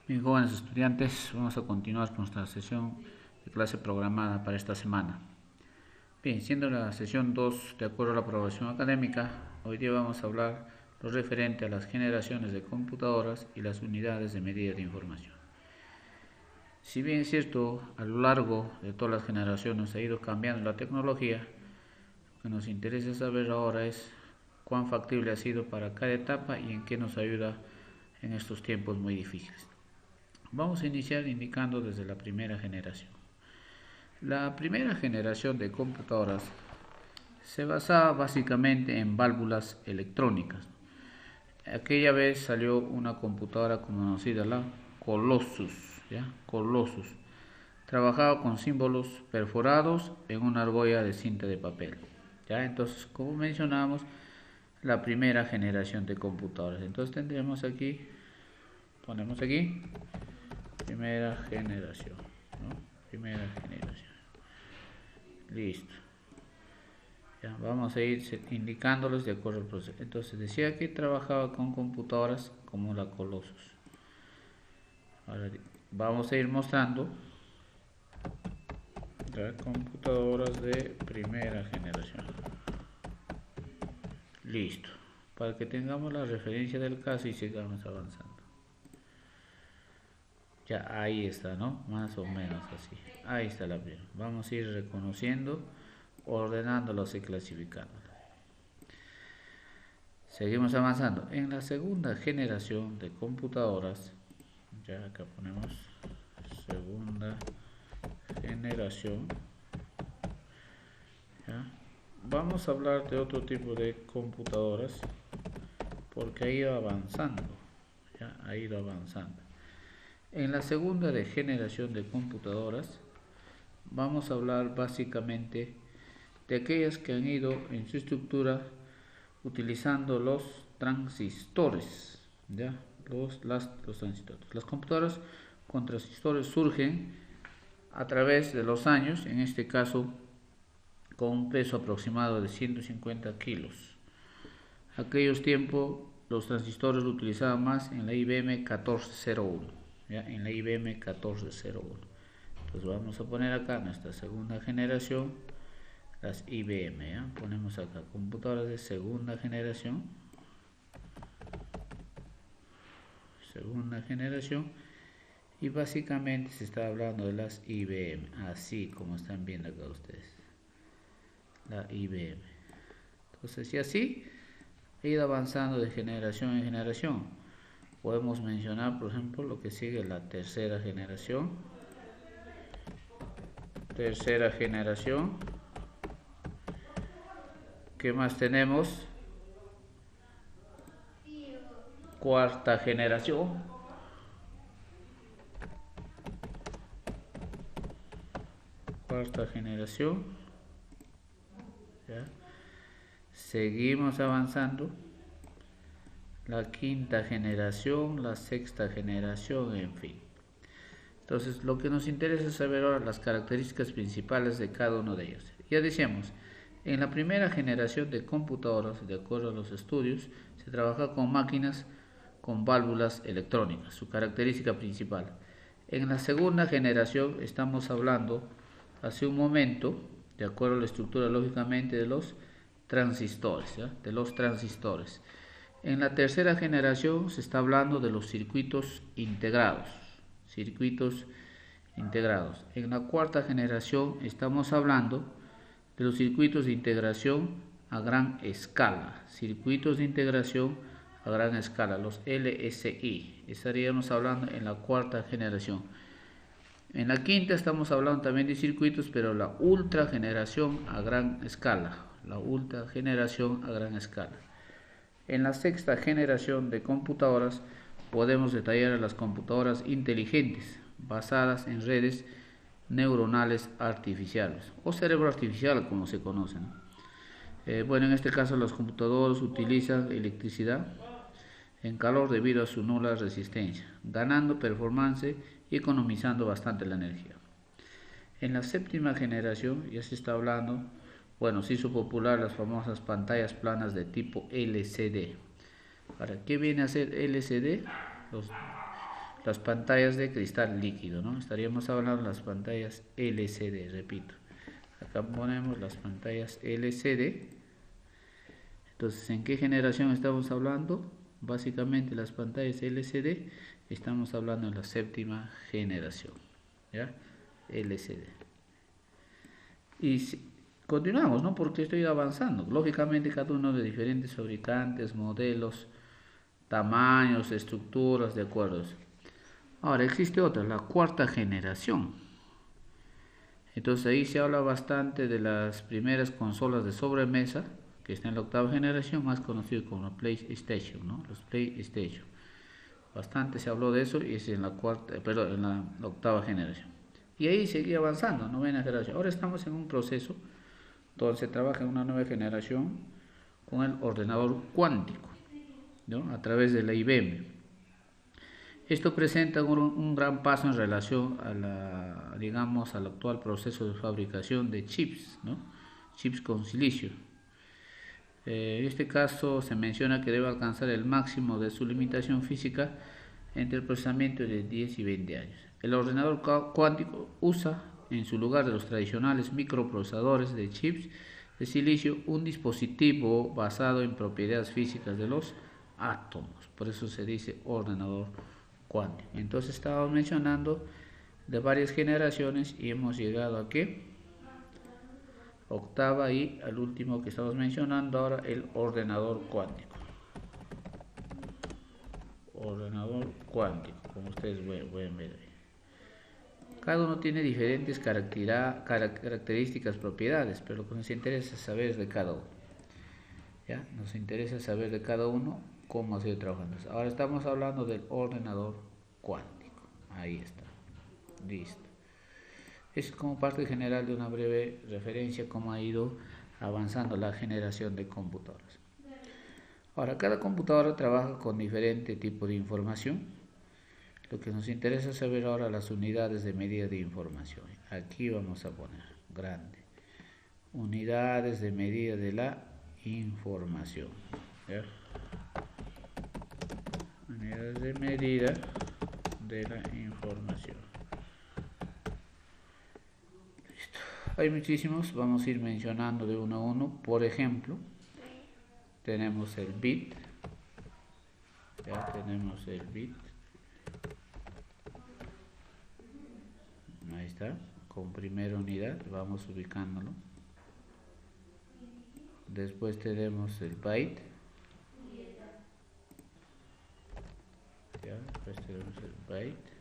Bien, jóvenes estudiantes, vamos a continuar con nuestra sesión de clase programada para esta semana. Bien, siendo la sesión 2 de acuerdo a la programación académica, hoy día vamos a hablar lo referente a las generaciones de computadoras y las unidades de medida de información. Si bien es cierto, a lo largo de todas las generaciones ha ido cambiando la tecnología, lo que nos interesa saber ahora es cuán factible ha sido para cada etapa y en qué nos ayuda en estos tiempos muy difíciles. Vamos a iniciar indicando desde la primera generación. La primera generación de computadoras se basaba básicamente en válvulas electrónicas. Aquella vez salió una computadora conocida, la Colossus, ¿ya? Colossus. Trabajaba con símbolos perforados en una argolla de cinta de papel. ¿Ya? Entonces, como mencionamos, la primera generación de computadoras. Entonces tendremos aquí, ponemos aquí, primera generación, ¿no? Primera generación. Listo. Ya, vamos a ir indicándolos de acuerdo al proceso. Entonces decía que trabajaba con computadoras como la Colossus. Ahora vamos a ir mostrando las computadoras de primera generación. Listo. Para que tengamos la referencia del caso y sigamos avanzando. Ya ahí está, ¿no? Más o menos así. Ahí está la primera. Vamos a ir reconociendo, ordenándolos y clasificándolos. Seguimos avanzando. En la segunda generación de computadoras, ya acá ponemos segunda generación, ¿ya? Vamos a hablar de otro tipo de computadoras porque ha ido avanzando, ¿ya? Ha ido avanzando. En la segunda generación de computadoras vamos a hablar básicamente de aquellas que han ido en su estructura utilizando los transistores, ¿ya? Los transistores. Las computadoras con transistores surgen a través de los años, en este caso con un peso aproximado de 150 kilos. Aquellos tiempos los transistores lo utilizaban más en la IBM 1401, ¿ya? En la IBM 1401. Entonces vamos a poner acá nuestra segunda generación, las IBM, ¿ya? Ponemos acá computadoras de segunda generación, y básicamente se está hablando de las IBM, así como están viendo acá ustedes, la IBM. Entonces, y así he ido avanzando de generación en generación. Podemos mencionar, por ejemplo, lo que sigue, la tercera generación. ¿Qué más tenemos? Cuarta generación. ¿Ya? Seguimos avanzando. La quinta generación, la sexta generación, en fin. Entonces, lo que nos interesa es saber ahora las características principales de cada uno de ellos. Ya decíamos, en la primera generación de computadoras, de acuerdo a los estudios, se trabaja con máquinas con válvulas electrónicas, su característica principal. En la segunda generación estamos hablando, hace un momento, de acuerdo a la estructura lógicamente de los transistores, ¿ya? De los transistores. En la tercera generación se está hablando de los circuitos integrados. En la cuarta generación estamos hablando de los circuitos de integración a gran escala. Los LSI. Estaríamos hablando en la cuarta generación. En la quinta estamos hablando también de circuitos, pero la ultra generación a gran escala. En la sexta generación de computadoras podemos detallar a las computadoras inteligentes basadas en redes neuronales artificiales o cerebro artificial, como se conocen. Bueno, en este caso los computadores utilizan electricidad en calor debido a su nula resistencia, ganando performance y economizando bastante la energía. En la séptima generación ya se está hablando, bueno, se hizo popular las famosas pantallas planas de tipo LCD. ¿Para qué viene a ser LCD? las pantallas de cristal líquido, ¿no? Estaríamos hablando de las pantallas LCD, repito. Acá ponemos las pantallas LCD. Entonces, ¿en qué generación estamos hablando? Básicamente las pantallas LCD, estamos hablando de la séptima generación, ¿ya? LCD. Y continuamos, ¿no? Porque estoy avanzando. Lógicamente, cada uno de diferentes fabricantes, modelos, tamaños, estructuras, de acuerdo. Ahora existe otra, la cuarta generación. Entonces ahí se habla bastante de las primeras consolas de sobremesa, que está en la octava generación, más conocido como PlayStation, ¿no? Los PlayStation. Bastante se habló de eso y es en la en la octava generación. Y ahí seguía avanzando, novena generación. Ahora estamos en un proceso donde se trabaja en una nueva generación con el ordenador cuántico, ¿no? A través de la IBM. Esto presenta un gran paso en relación a digamos, al actual proceso de fabricación de chips, ¿no? Chips con silicio. En este caso se menciona que debe alcanzar el máximo de su limitación física entre el procesamiento de 10 y 20 años. El ordenador cuántico usa, en su lugar de los tradicionales microprocesadores de chips de silicio, un dispositivo basado en propiedades físicas de los átomos. Por eso se dice ordenador cuántico. Entonces estábamos mencionando de varias generaciones y hemos llegado a ¿qué? Octava y al último que estamos mencionando ahora, el ordenador cuántico. Ordenador cuántico, como ustedes pueden ver ahí. Cada uno tiene diferentes características, propiedades, pero lo que nos interesa es saber de cada uno. ¿Ya? Nos interesa saber de cada uno cómo ha sido trabajando. Ahora estamos hablando del ordenador cuántico. Ahí está. Listo. Es como parte general de una breve referencia cómo ha ido avanzando la generación de computadoras. Ahora, cada computadora trabaja con diferente tipo de información. Lo que nos interesa saber ahora las unidades de medida de información. Aquí vamos a poner grande. Unidades de medida de la información. ¿Ya? Unidades de medida de la información. Listo. Hay muchísimos, vamos a ir mencionando de uno a uno. Por ejemplo, tenemos el bit. Ya tenemos el bit. Ahí está, con primera unidad, vamos ubicándolo. Después tenemos el byte. Ya, después tenemos el byte.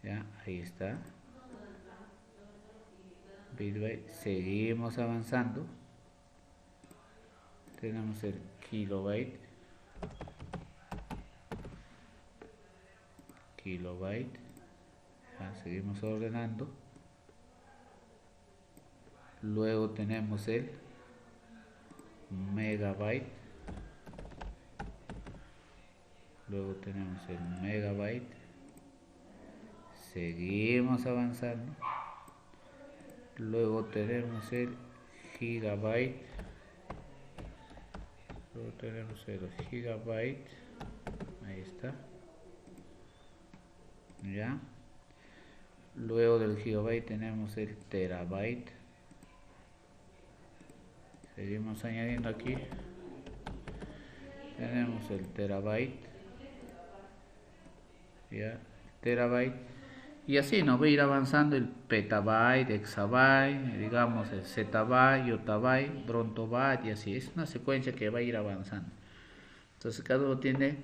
Ya, ahí está. Bit, byte. Seguimos avanzando. Tenemos el kilobyte. Kilobyte. Ya, seguimos ordenando. Luego tenemos el megabyte. Luego tenemos el megabyte. Seguimos avanzando. Luego tenemos el gigabyte. Luego tenemos el gigabyte. Ahí está. Ya. Luego del gigabyte tenemos el terabyte. Seguimos añadiendo aquí. Tenemos el terabyte. Ya, terabyte. Y así nos va a ir avanzando el petabyte, exabyte, digamos el zettabyte, yottabyte, brontobyte y así. Es una secuencia que va a ir avanzando. Entonces cada uno tiene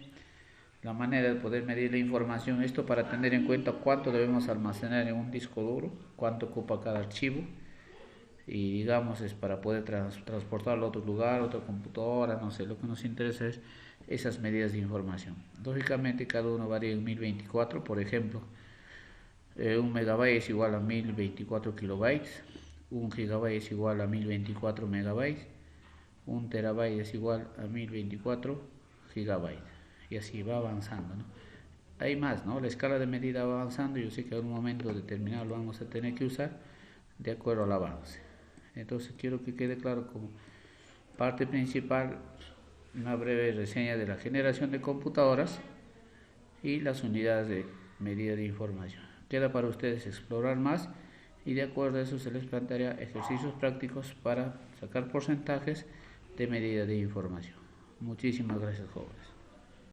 la manera de poder medir la información. Esto para tener en cuenta cuánto debemos almacenar en un disco duro, cuánto ocupa cada archivo. Y digamos es para poder transportarlo a otro lugar, a otra computadora, no sé, lo que nos interesa es esas medidas de información. Lógicamente cada uno varía en 1024, por ejemplo, un megabyte es igual a 1024 kilobytes, un gigabyte es igual a 1024 megabytes, un terabyte es igual a 1024 gigabytes, y así va avanzando, ¿no? Hay más, ¿no? La escala de medida va avanzando y yo sé que en un momento determinado lo vamos a tener que usar de acuerdo al avance. Entonces quiero que quede claro como parte principal una breve reseña de la generación de computadoras y las unidades de medida de información. Queda para ustedes explorar más y de acuerdo a eso se les planteará ejercicios prácticos para sacar porcentajes de medida de información. Muchísimas gracias, jóvenes.